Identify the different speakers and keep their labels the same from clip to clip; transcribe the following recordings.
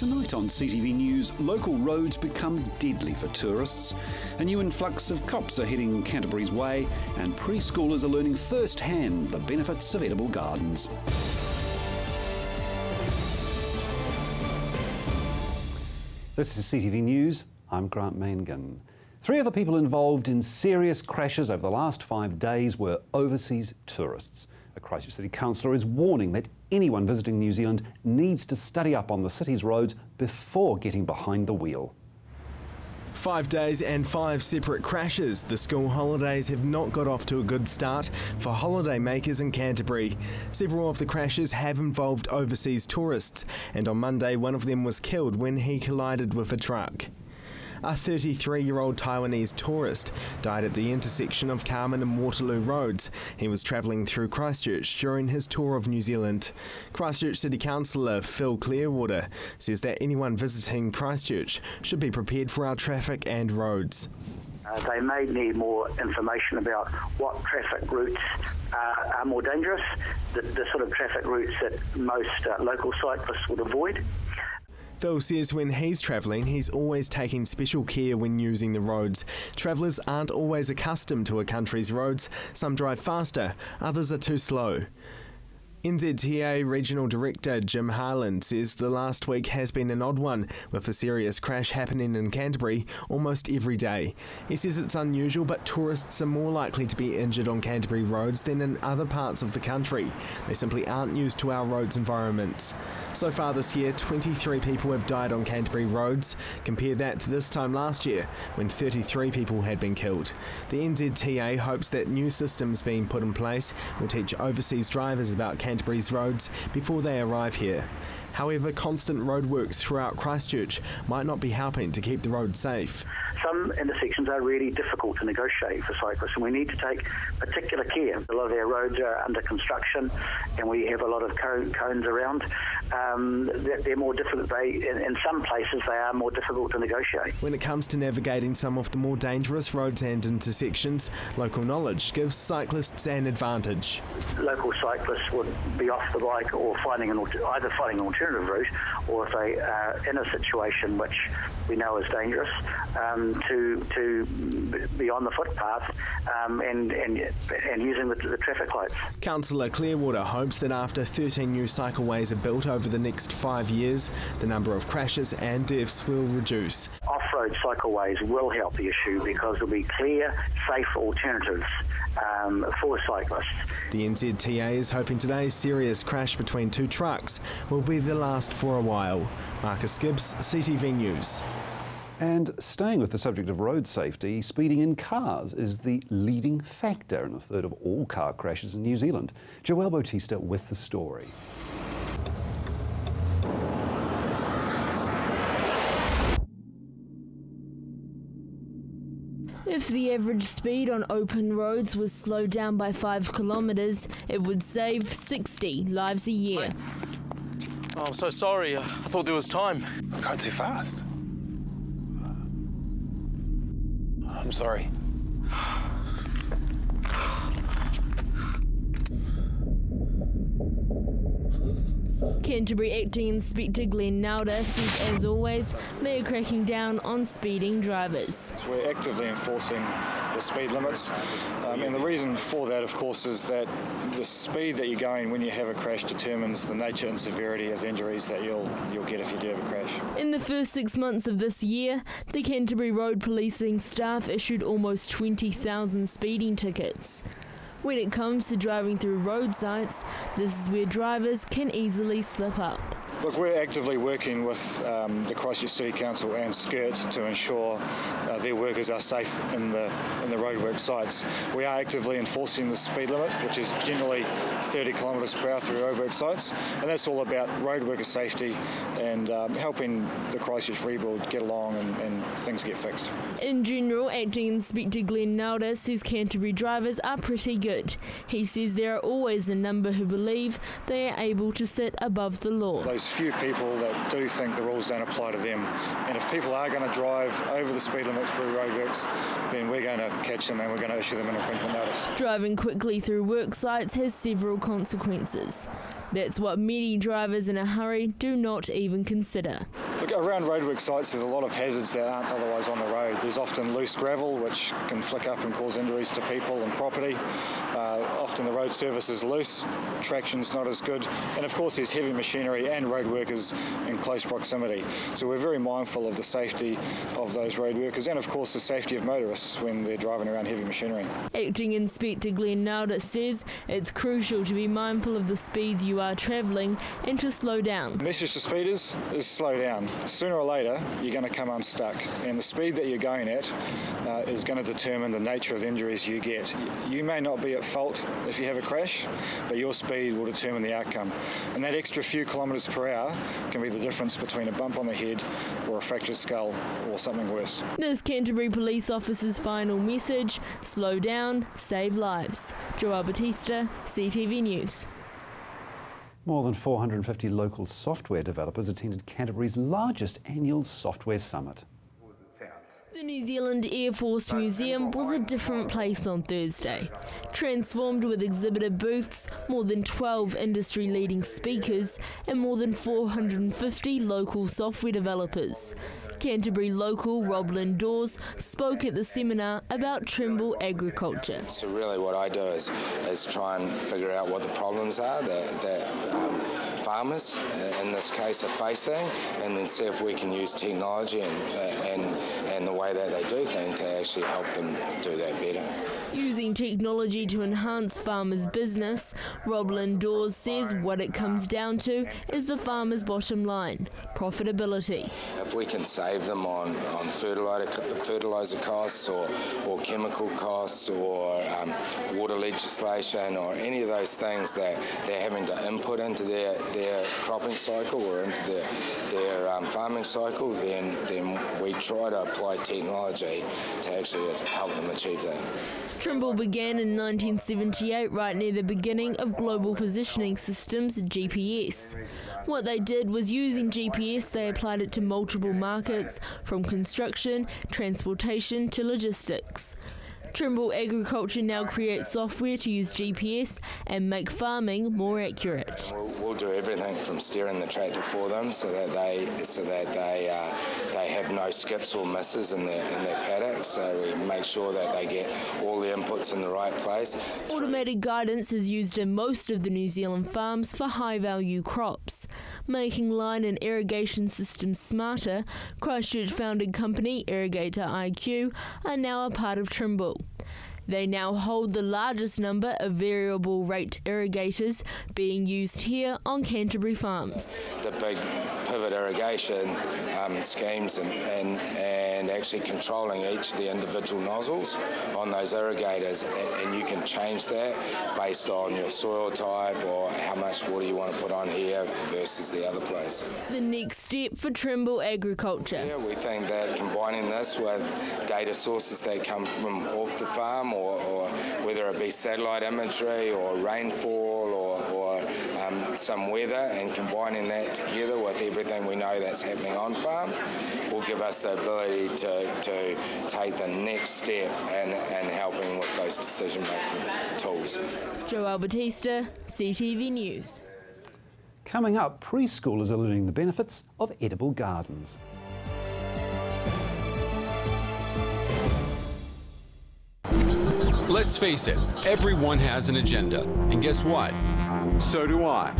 Speaker 1: Tonight on CTV News, local roads become deadly for tourists. A new influx of cops are heading Canterbury's way, and preschoolers are learning firsthand the benefits of edible gardens. This is CTV News. I'm Grant Mangan. 3 of the people involved in serious crashes over the last 5 days were overseas tourists. A Christchurch City councillor is warning that anyone visiting New Zealand needs to study up on the city's roads before getting behind the wheel.
Speaker 2: 5 days and 5 separate crashes. The school holidays have not got off to a good start for holiday makers in Canterbury. Several of the crashes have involved overseas tourists, and on Monday one of them was killed when he collided with a truck. A 33-year-old Taiwanese tourist died at the intersection of Carmen and Waterloo roads. He was travelling through Christchurch during his tour of New Zealand. Christchurch City Councillor Phil Clearwater says that anyone visiting Christchurch should be prepared for our traffic and roads.
Speaker 3: They may need more information about what traffic routes are more dangerous, the sort of traffic routes that most local cyclists would avoid.
Speaker 2: Phil says when he's travelling, he's always taking special care when using the roads. Travellers aren't always accustomed to a country's roads. Some drive faster, others are too slow. NZTA Regional Director Jim Harland says the last week has been an odd one, with a serious crash happening in Canterbury almost every day. He says it's unusual, but tourists are more likely to be injured on Canterbury roads than in other parts of the country. They simply aren't used to our roads environments. So far this year, 23 people have died on Canterbury roads. Compare that to this time last year, when 33 people had been killed. The NZTA hopes that new systems being put in place will teach overseas drivers about Canterbury's roads before they arrive here. However, constant roadworks throughout Christchurch might not be helping to keep the road safe.
Speaker 3: Some intersections are really difficult to negotiate for cyclists, and we need to take particular care. A lot of our roads are under construction, and we have a lot of cones around. They're more difficult. In some places, they are more difficult to negotiate.
Speaker 2: When it comes to navigating some of the more dangerous roads and intersections, local knowledge gives cyclists an advantage. Local
Speaker 3: cyclists would be off the bike or either finding an alternative route, or if they are in a situation which we know is dangerous, to be on the footpath and using the traffic lights. Councillor
Speaker 2: Clearwater hopes that after 13 new cycleways are built over the next 5 years, the number of crashes and deaths will reduce.
Speaker 3: Off-road cycleways will help the issue because there will be clear, safe alternatives for cyclists.
Speaker 2: The NZTA is hoping today's serious crash between 2 trucks will be the last for a while. Marcus Gibbs, CTV News.
Speaker 1: And staying with the subject of road safety, speeding in cars is the leading factor in a third of all car crashes in New Zealand. Joelle Bautista with the story.
Speaker 4: If the average speed on open roads was slowed down by 5 kilometres, it would save 60 lives a year.
Speaker 5: Oh, I'm so sorry. I thought there was time.
Speaker 6: I'm going too fast. I'm sorry.
Speaker 4: Canterbury Acting Inspector Glenn Nauder says, as always, they are cracking down on speeding drivers.
Speaker 7: We're actively enforcing the speed limits, and the reason for that, of course, is that the speed that you're going when you have a crash determines the nature and severity of the injuries that you'll get if you do have a crash.
Speaker 4: In the first 6 months of this year, the Canterbury Road Policing staff issued almost 20,000 speeding tickets. When it comes to driving through road sites, this is where drivers can easily slip up.
Speaker 7: Look, we're actively working with the Christchurch City Council and SCIRT to ensure their workers are safe in the roadwork sites. We are actively enforcing the speed limit, which is generally 30 kilometres per hour through roadwork sites, and that's all about road worker safety and helping the Christchurch rebuild get along and things get fixed.
Speaker 4: In general, Acting Inspector Glenn Nauder says Canterbury drivers are pretty good. He says there are always a number who believe they are able to sit above the law.
Speaker 7: Those few people that do think the rules don't apply to them, and if people are going to drive over the speed limits through roadworks, then we're going to catch them and we're going to issue them an infringement notice.
Speaker 4: Driving quickly through work sites has several consequences. That's what many drivers in a hurry do not even consider.
Speaker 7: Look, around roadwork sites there's a lot of hazards that aren't otherwise on the road. There's often loose gravel which can flick up and cause injuries to people and property. Often the road surface is loose, traction's not as good, and of course there's heavy machinery and road workers in close proximity. So we're very mindful of the safety of those road workers and of course the safety of motorists when they're driving around heavy machinery.
Speaker 4: Acting Inspector Glenn Nalda says it's crucial to be mindful of the speeds you are travelling and to slow down.
Speaker 7: The message to speeders is slow down. Sooner or later you're going to come unstuck, and the speed that you're going at is going to determine the nature of the injuries you get. You may not be at fault if you have a crash, but your speed will determine the outcome. And that extra few kilometres per hour can be the difference between a bump on the head or a fractured skull or something worse.
Speaker 4: This Canterbury police officer's final message: slow down, save lives. Joelle Batista, CTV News.
Speaker 1: More than 450 local software developers attended Canterbury's largest annual software summit.
Speaker 4: The New Zealand Air Force Museum was a different place on Thursday. Transformed with exhibitor booths, more than 12 industry-leading speakers and more than 450 local software developers. Canterbury local Roblin Dawes spoke at the seminar about Trimble agriculture.
Speaker 8: So really what I do is try and figure out what the problems are that farmers in this case are facing, and then see if we can use technology and the way that they do things to actually help them do that better.
Speaker 4: Using technology to enhance farmers' business, Roblin Dawes says what it comes down to is the farmer's bottom line, profitability.
Speaker 8: If we can save them on fertiliser costs or chemical costs or water legislation or any of those things that they're having to input into their cropping cycle or into their farming cycle, then we try to apply technology to actually help them achieve that.
Speaker 4: Trimble began in 1978, right near the beginning of Global Positioning Systems, GPS. What they did was, using GPS, they applied it to multiple markets, from construction, transportation to logistics. Trimble Agriculture now creates software to use GPS and make farming more accurate.
Speaker 8: We'll do everything from steering the tractor for them so that they have no skips or misses in their paddocks. So we make sure that they get all the inputs in the right place.
Speaker 4: Automated guidance is used in most of the New Zealand farms for high-value crops. Making line and irrigation systems smarter, Christchurch-founded company Irrigator IQ are now a part of Trimble. They now hold the largest number of variable rate irrigators being used here on Canterbury farms.
Speaker 8: The big pivot irrigation schemes and actually controlling each of the individual nozzles on those irrigators, and you can change that based on your soil type or how much water you want to put on here versus the other place.
Speaker 4: The next step for Trimble Agriculture.
Speaker 8: Yeah, we think that combining this with data sources that come from off the farm, or whether it be satellite imagery or rainfall or some weather, and combining that together with everything we know that's happening on farm will give us the ability to take the next step in helping with those decision-making tools.
Speaker 4: Joelle Batista, CTV News.
Speaker 1: Coming up, preschoolers are learning the benefits of edible gardens.
Speaker 9: Let's face it, everyone has an agenda. And guess what? So do I.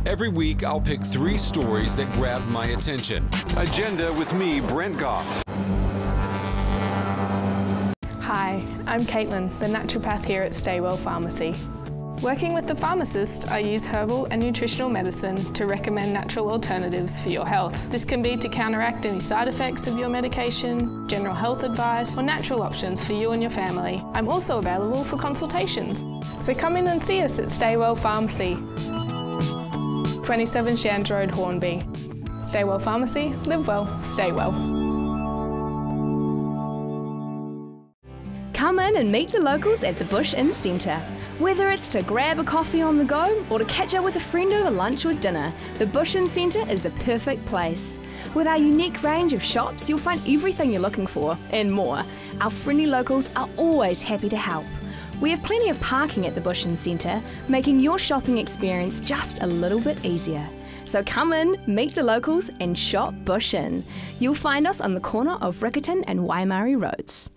Speaker 9: Every week, I'll pick 3 stories that grab my attention. Agenda with me, Brent Goff.
Speaker 10: Hi, I'm Caitlin, the naturopath here at Staywell Pharmacy. Working with the pharmacist, I use herbal and nutritional medicine to recommend natural alternatives for your health. This can be to counteract any side effects of your medication, general health advice, or natural options for you and your family. I'm also available for consultations. So come in and see us at Staywell Pharmacy, 27 Shands Road, Hornby. Staywell Pharmacy, live well, stay well.
Speaker 11: Come in and meet the locals at the Bush Inn Centre. Whether it's to grab a coffee on the go or to catch up with a friend over lunch or dinner, the Bush Inn Centre is the perfect place. With our unique range of shops, you'll find everything you're looking for and more. Our friendly locals are always happy to help. We have plenty of parking at the Bush & Centre, making your shopping experience just a little bit easier. So come in, meet the locals and shop Bush Inn. You'll find us on the corner of Riccarton and Waimari Roads.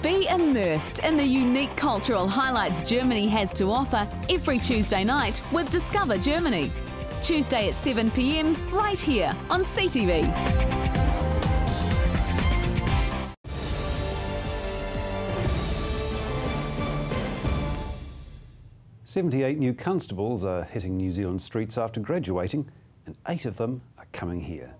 Speaker 12: Be immersed in the unique cultural highlights Germany has to offer every Tuesday night with Discover Germany. Tuesday at 7 p.m, right here on CTV.
Speaker 1: "78 new constables are hitting New Zealand streets after graduating, and 8 of them are coming here."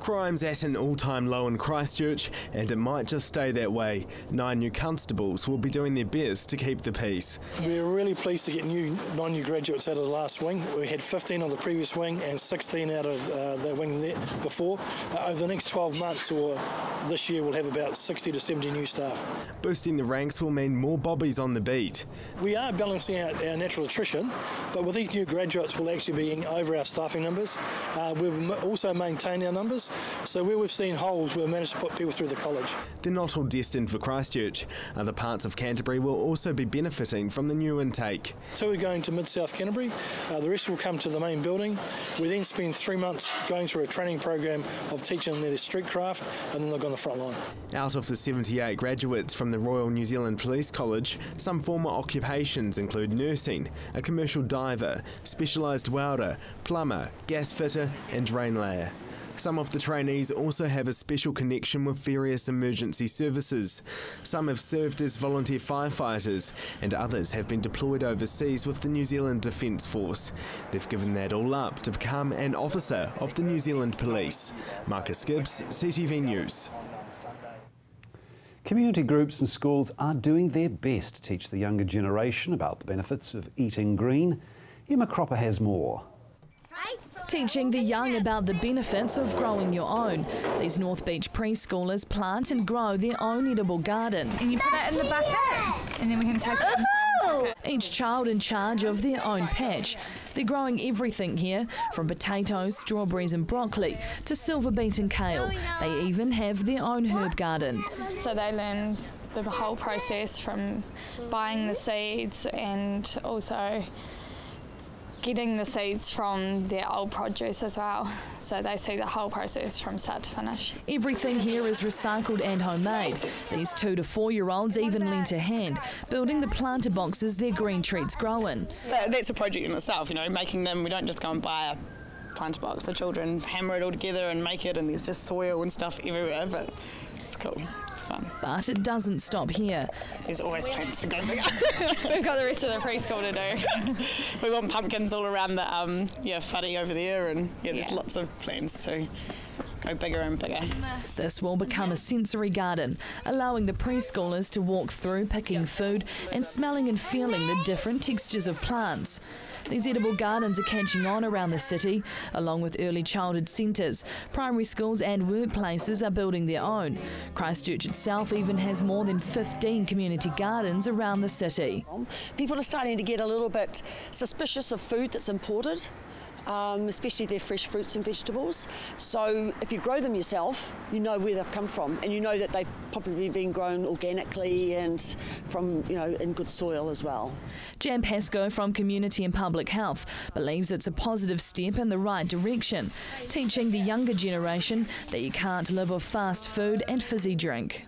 Speaker 2: Crime's at an all-time low in Christchurch, and it might just stay that way. 9 new constables will be doing their best to keep the peace.
Speaker 13: We're really pleased to get 9 new graduates out of the last wing. We had 15 on the previous wing and 16 out of the wing there before. Over the next 12 months or this year, we'll have about 60 to 70 new staff.
Speaker 2: Boosting the ranks will mean more bobbies on the beat.
Speaker 13: We are balancing out our natural attrition, but with these new graduates, we'll actually be over our staffing numbers. We've also maintained our numbers. So where we've seen holes, we've managed to put people through the college.
Speaker 2: They're not all destined for Christchurch. Other parts of Canterbury will also be benefiting from the new intake.
Speaker 13: So we're going to mid-south Canterbury. The rest will come to the main building. We then spend 3 months going through a training program of teaching their street craft, and then they'll go on the front line.
Speaker 2: Out of the 78 graduates from the Royal New Zealand Police College, some former occupations include nursing, a commercial diver, specialised welder, plumber, gas fitter and drain layer. Some of the trainees also have a special connection with various emergency services. Some have served as volunteer firefighters, and others have been deployed overseas with the New Zealand Defence Force. They've given that all up to become an officer of the New Zealand Police. Marcus Gibbs, CTV News.
Speaker 1: Community groups and schools are doing their best to teach the younger generation about the benefits of eating green. Emma Cropper has more.
Speaker 4: Teaching the young about the benefits of growing your own. These North Beach preschoolers plant and grow their own edible garden.
Speaker 14: And you put it in the bucket, and then we can take it.
Speaker 4: Each child in charge of their own patch. They're growing everything here, from potatoes, strawberries and broccoli to silver beet and kale. They even have their own herb garden.
Speaker 14: So they learn the whole process from buying the seeds and also getting the seeds from their old produce as well, so they see the whole process from start to finish.
Speaker 4: Everything here is recycled and homemade. These 2 to 4-year-olds even lent a hand, building the planter boxes their green treats grow in.
Speaker 15: That's a project in itself, you know, making them. We don't just go and buy a planter box. The children hammer it all together and make it, and there's just soil and stuff everywhere, but it's cool. It's fun.
Speaker 4: But it doesn't stop here.
Speaker 15: There's always plans to go bigger.
Speaker 14: We've got the rest of the preschool to do.
Speaker 15: We want pumpkins all around the whare over there, and there's lots of plans to go bigger and bigger.
Speaker 4: This will become a sensory garden, allowing the preschoolers to walk through picking food and smelling and feeling the different textures of plants. These edible gardens are catching on around the city, along with early childhood centres. Primary schools and workplaces are building their own. Christchurch itself even has more than 15 community gardens around the city.
Speaker 16: People are starting to get a little bit suspicious of food that's imported. Especially their fresh fruits and vegetables. So if you grow them yourself, you know where they've come from, and you know that they've probably been grown organically and from, in good soil as well.
Speaker 4: Jan Pascoe from Community and Public Health believes it's a positive step in the right direction, teaching the younger generation that you can't live off fast food and fizzy drink.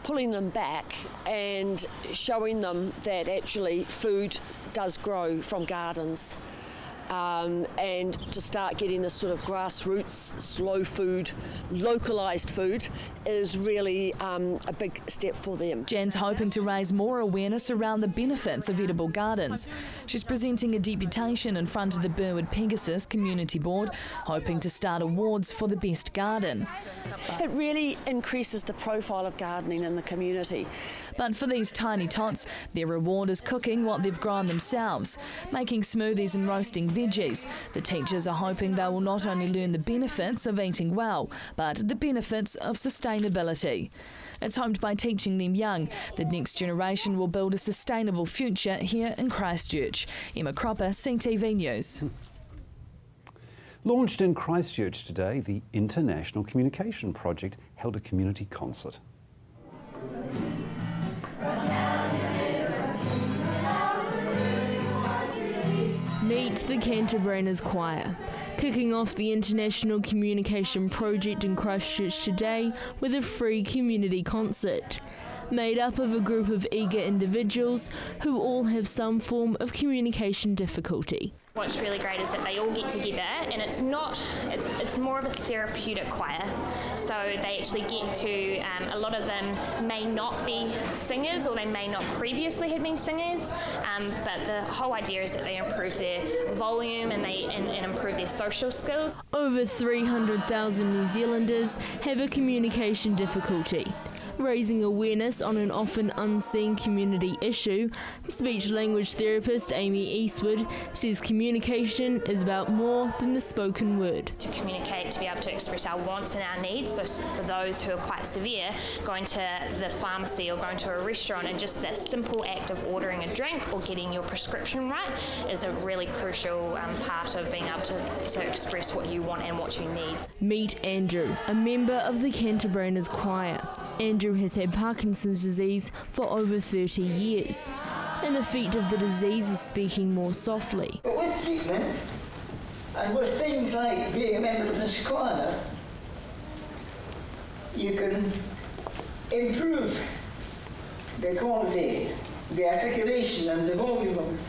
Speaker 16: Pulling them back and showing them that actually food does grow from gardens. And to start getting this sort of grassroots, slow food, localised food is really a big step for them.
Speaker 4: Jan's hoping to raise more awareness around the benefits of edible gardens. She's presenting a deputation in front of the Burwood Pegasus Community Board, hoping to start awards for the best garden.
Speaker 16: It really increases the profile of gardening in the community.
Speaker 4: But for these tiny tots, their reward is cooking what they've grown themselves, making smoothies and roasting veggies. The teachers are hoping they will not only learn the benefits of eating well, but the benefits of sustainability. It's hoped by teaching them young, the next generation will build a sustainable future here in Christchurch. Emma Cropper, CTV News.
Speaker 1: Launched in Christchurch today, the International Communication Project held a community concert.
Speaker 4: Meet the Canterbury Choir, kicking off the International Communication Project in Christchurch today with a free community concert. Made up of a group of eager individuals who all have some form of communication difficulty.
Speaker 17: What's really great is that they all get together, and it's more of a therapeutic choir. So they actually get to, a lot of them may not be singers, or they may not previously have been singers, but the whole idea is that they improve their volume and and improve their social skills. Over 300,000 New Zealanders have a communication difficulty. Raising awareness on an often unseen community issue, speech-language therapist Amy Eastwood says communication is about more than the spoken word. To communicate, to be able to express our wants and our needs, so for those who are quite severe, going to the pharmacy or going to a restaurant and just that simple act of ordering a drink or getting your prescription right is a really crucial part of being able to express what you want and what you need.
Speaker 4: Meet Andrew, a member of the Canterbury Choir. Andrew has had Parkinson's disease for over 30 years. An effect of the disease is speaking more softly.
Speaker 18: But with treatment, and with things like being a member of this choir, you can improve the quality, the articulation and the volume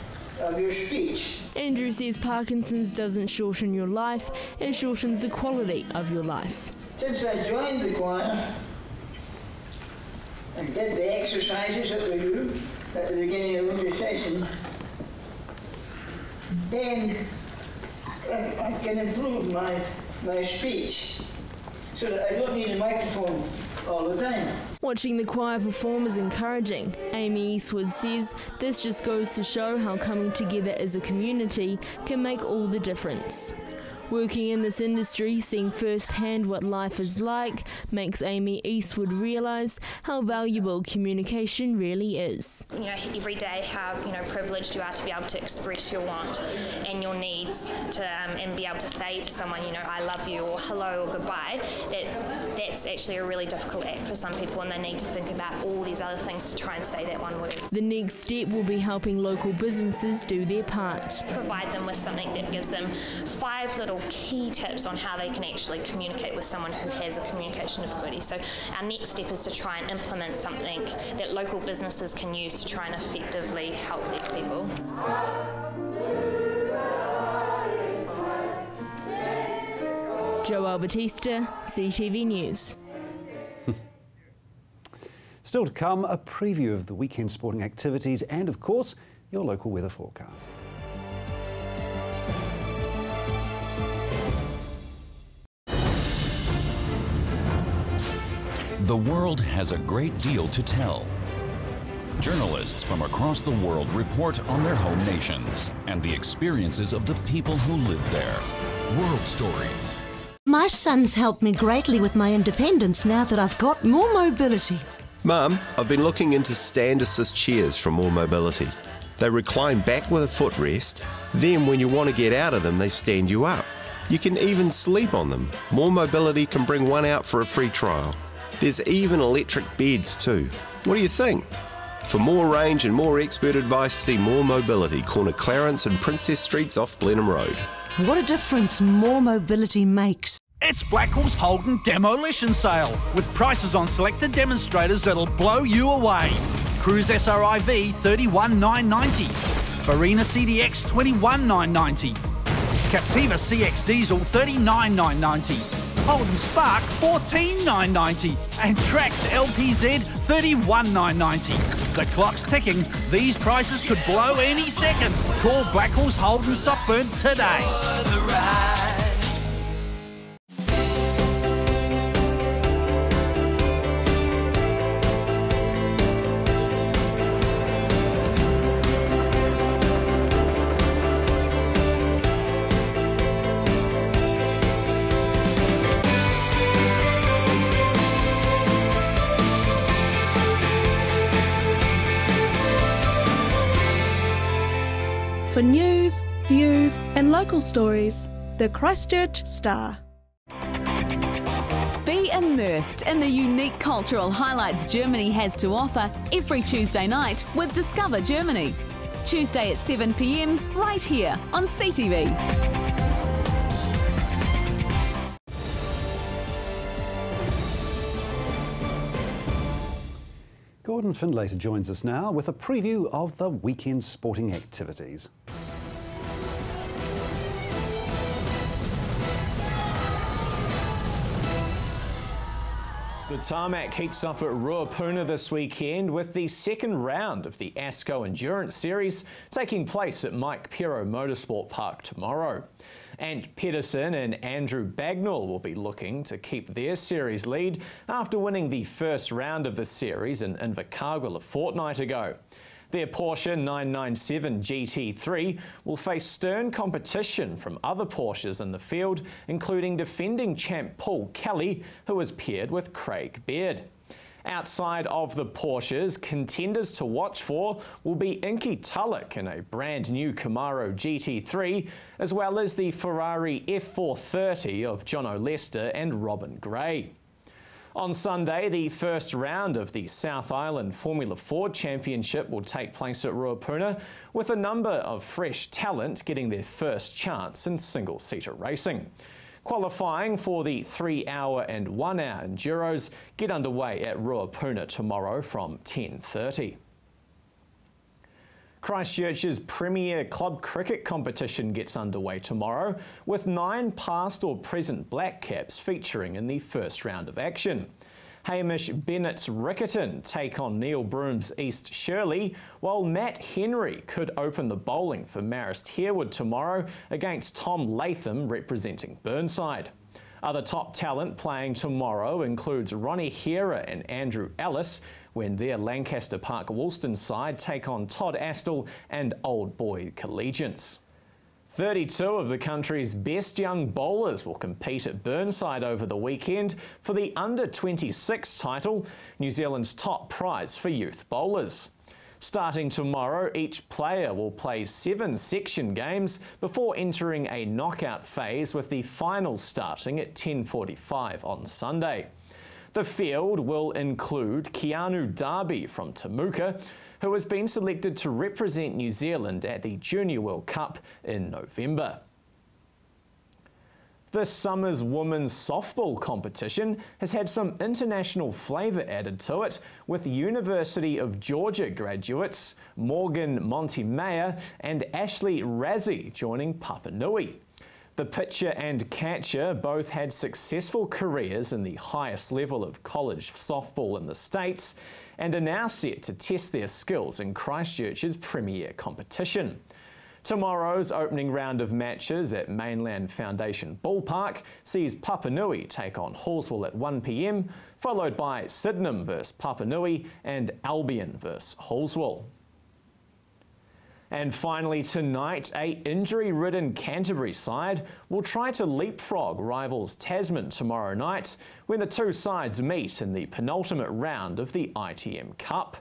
Speaker 18: of your speech.
Speaker 4: Andrew says Parkinson's doesn't shorten your life, it shortens the quality of your life.
Speaker 18: Since I joined the choir, and did the exercises that we do at the beginning of every session, then I can improve my speech so that I don't need a microphone all the time.
Speaker 4: Watching the choir perform is encouraging. Amy Eastwood says this just goes to show how coming together as a community can make all the difference. Working in this industry, seeing firsthand what life is like, makes Amy Eastwood realise how valuable communication really is.
Speaker 17: You know, every day how privileged you are to be able to express your want and your needs, and be able to say to someone, I love you, or hello, or goodbye. That's actually a really difficult act for some people, and they need to think about all these other things to try and say that one word.
Speaker 4: The next step will be helping local businesses do their part.
Speaker 17: Provide them with something that gives them 5 little key tips on how they can actually communicate with someone who has a communication difficulty. So our next step is to try and implement something that local businesses can use to try and effectively help these people.
Speaker 4: Joelle Batista, CTV News.
Speaker 1: Still to come, a preview of the weekend sporting activities and, of course, your local weather forecast.
Speaker 19: The world has a great deal to tell. Journalists from across the world report on their home nations and the experiences of the people who live there. World Stories.
Speaker 20: My son's helped me greatly with my independence now that I've got more mobility.
Speaker 21: Mum, I've been looking into stand assist chairs from More Mobility. They recline back with a footrest, then when you want to get out of them, they stand you up. You can even sleep on them. More Mobility can bring one out for a free trial. There's even electric beds too. What do you think? For more range and more expert advice, see More Mobility, corner Clarence and Princess Streets off Blenheim Road.
Speaker 20: What a difference More Mobility makes.
Speaker 22: It's Blackwell's Holden Demolition Sale, with prices on selected demonstrators that'll blow you away. Cruise SRIV $31,990, Farina CDX $21,990, Captiva CX Diesel $39,990, Holden Spark $14,990, and Trax LTZ $31,990. The clock's ticking. These prices could blow any second. Call Blackwell's Holden Softburn today.
Speaker 23: For news, views and local stories, the Christchurch Star.
Speaker 12: Be immersed in the unique cultural highlights Germany has to offer every Tuesday night with Discover Germany. Tuesday at 7 p.m, right here on CTV.
Speaker 1: Gordon Findlater joins us now with a preview of the weekend sporting activities.
Speaker 3: The tarmac heats up at Ruapuna this weekend with the second round of the ASCO Endurance Series taking place at Mike Pero Motorsport Park tomorrow. Ant Pedersen and Andrew Bagnall will be looking to keep their series lead after winning the first round of the series in Invercargill a fortnight ago. Their Porsche 997 GT3 will face stern competition from other Porsches in the field, including defending champ Paul Kelly, who is paired with Craig Baird. Outside of the Porsches, contenders to watch for will be Inky Tulloch in a brand new Camaro GT3, as well as the Ferrari F430 of Jono Lester and Robin Gray. On Sunday, the first round of the South Island Formula Ford Championship will take place at Ruapuna, with a number of fresh talent getting their first chance in single-seater racing. Qualifying for the 3-hour and 1-hour Enduros get underway at Ruapuna tomorrow from 10:30. Christchurch's premier club cricket competition gets underway tomorrow, with 9 past or present Black Caps featuring in the first round of action. Hamish Bennett's Riccarton take on Neil Broom's East Shirley, while Matt Henry could open the bowling for Marist Harewood tomorrow against Tom Latham representing Burnside. Other top talent playing tomorrow includes Ronnie Hera and Andrew Ellis, when their Lancaster Park Woolston side take on Todd Astle and Old Boy Collegians. 32 of the country's best young bowlers will compete at Burnside over the weekend for the Under-26 title, New Zealand's top prize for youth bowlers. Starting tomorrow, each player will play 7 section games before entering a knockout phase, with the final starting at 10:45 on Sunday. The field will include Keanu Darby from Temuka, who has been selected to represent New Zealand at the Junior World Cup in November. This summer's women's softball competition has had some international flavour added to it, with University of Georgia graduates Morgan Montemaya and Ashley Razzie joining Papanui. The pitcher and catcher both had successful careers in the highest level of college softball in the States and are now set to test their skills in Christchurch's premier competition. Tomorrow's opening round of matches at Mainland Foundation Ballpark sees Papanui take on Hallsville at 1 p.m, followed by Sydenham vs Papanui and Albion vs Hallsville. And finally tonight, a injury-ridden Canterbury side will try to leapfrog rivals Tasman tomorrow night when the two sides meet in the penultimate round of the ITM Cup.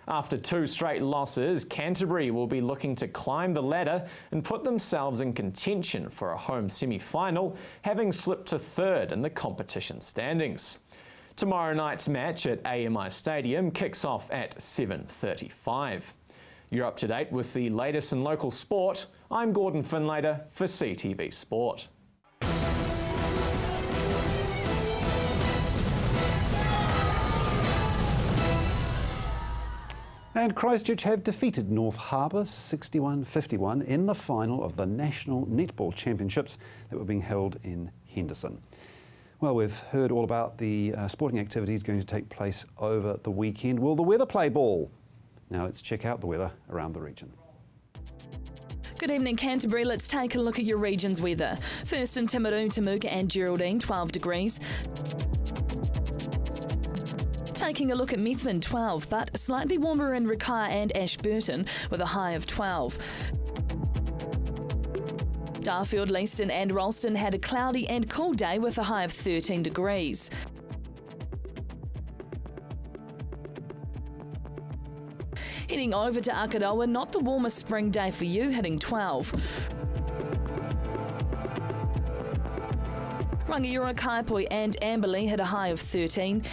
Speaker 3: After 2 straight losses, Canterbury will be looking to climb the ladder and put themselves in contention for a home semi-final, having slipped to 3rd in the competition standings. Tomorrow night's match at AMI Stadium kicks off at 7:35. You're up to date with the latest in local sport. I'm Gordon Findlater for CTV Sport.
Speaker 1: And Christchurch have defeated North Harbour 61-51 in the final of the National Netball Championships that were being held in Henderson. Well, we've heard all about the sporting activities going to take place over the weekend. Will the weather play ball? Now let's check out the weather around the region.
Speaker 5: Good evening, Canterbury. Let's take a look at your region's weather. First in Timaru, Temuka and Geraldine, 12 degrees. Taking a look at Methven, 12, but slightly warmer in Rakaia and Ashburton with a high of 12. Darfield, Leaston and Ralston had a cloudy and cool day with a high of 13 degrees. Heading over to Akaroa, not the warmest spring day for you, hitting 12. Rangiora, Kaipoi and Amberley hit a high of 13.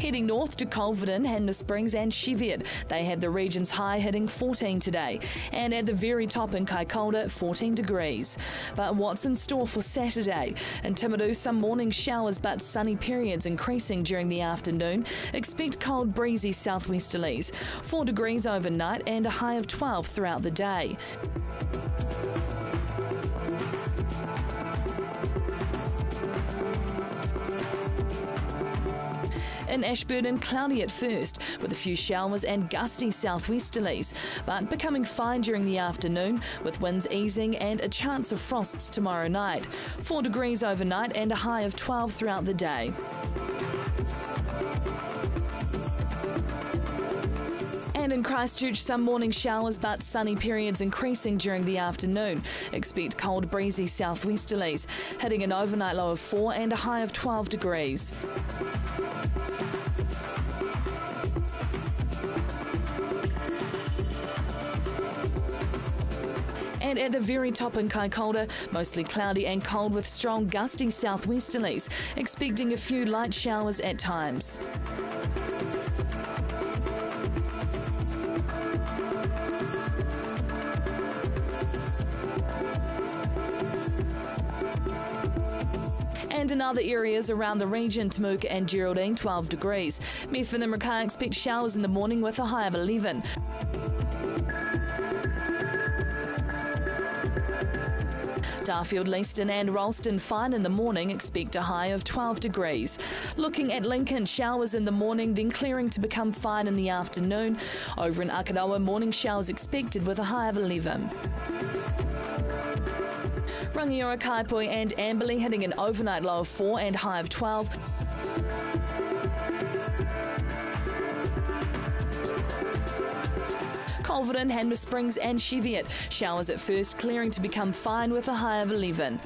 Speaker 5: Heading north to Culverden, Hanmer Springs and Cheviot. They had the region's high hitting 14 today. And at the very top in Kaikoura, 14 degrees. But what's in store for Saturday? In Timaru, some morning showers but sunny periods increasing during the afternoon. Expect cold breezy southwesterlies. 4 degrees overnight and a high of 12 throughout the day. In Ashburton, cloudy at first, with a few showers and gusty southwesterlies, but becoming fine during the afternoon, with winds easing and a chance of frosts tomorrow night. 4 degrees overnight and a high of 12 throughout the day. And in Christchurch, some morning showers but sunny periods increasing during the afternoon. Expect cold breezy southwesterlies, hitting an overnight low of 4 and a high of 12 degrees. And at the very top in Kaikoura, mostly cloudy and cold with strong gusty southwesterlies, expecting a few light showers at times. And in other areas around the region, Temuka and Geraldine, 12 degrees. Methven and Mackay expect showers in the morning with a high of 11. Darfield, Leaston and Ralston fine in the morning, expect a high of 12 degrees. Looking at Lincoln, showers in the morning, then clearing to become fine in the afternoon. Over in Akaroa, morning showers expected with a high of 11. Rangiora, Kaipoi and Amberley hitting an overnight low of 4 and high of 12. Culverden, Hanmer Springs and Cheviot. Showers at first, clearing to become fine with a high of 11.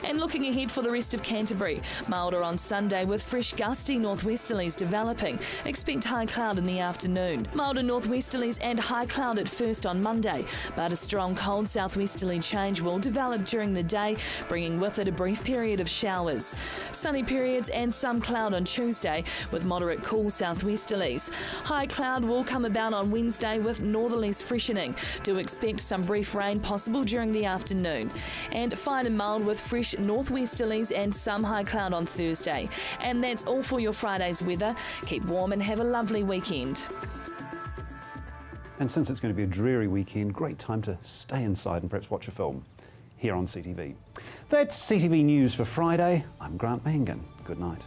Speaker 5: And looking ahead for the rest of Canterbury, milder on Sunday with fresh gusty northwesterlies developing. Expect high cloud in the afternoon. Milder northwesterlies and high cloud at first on Monday, but a strong cold southwesterly change will develop during the day, bringing with it a brief period of showers. Sunny periods and some cloud on Tuesday with moderate cool southwesterlies. High cloud will come about on Wednesday with northerlies freshening. Do expect some brief rain possible during the afternoon. And fine and mild with fresh northwesterlies and some high cloud on Thursday. And that's all for your Friday's weather. Keep warm and have a lovely weekend.
Speaker 1: And since it's going to be a dreary weekend, great time to stay inside and perhaps watch a film here on CTV. That's CTV News for Friday. I'm Grant Mangan. Good night.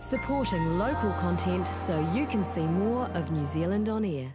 Speaker 6: Supporting local content so you can see more of New Zealand on air.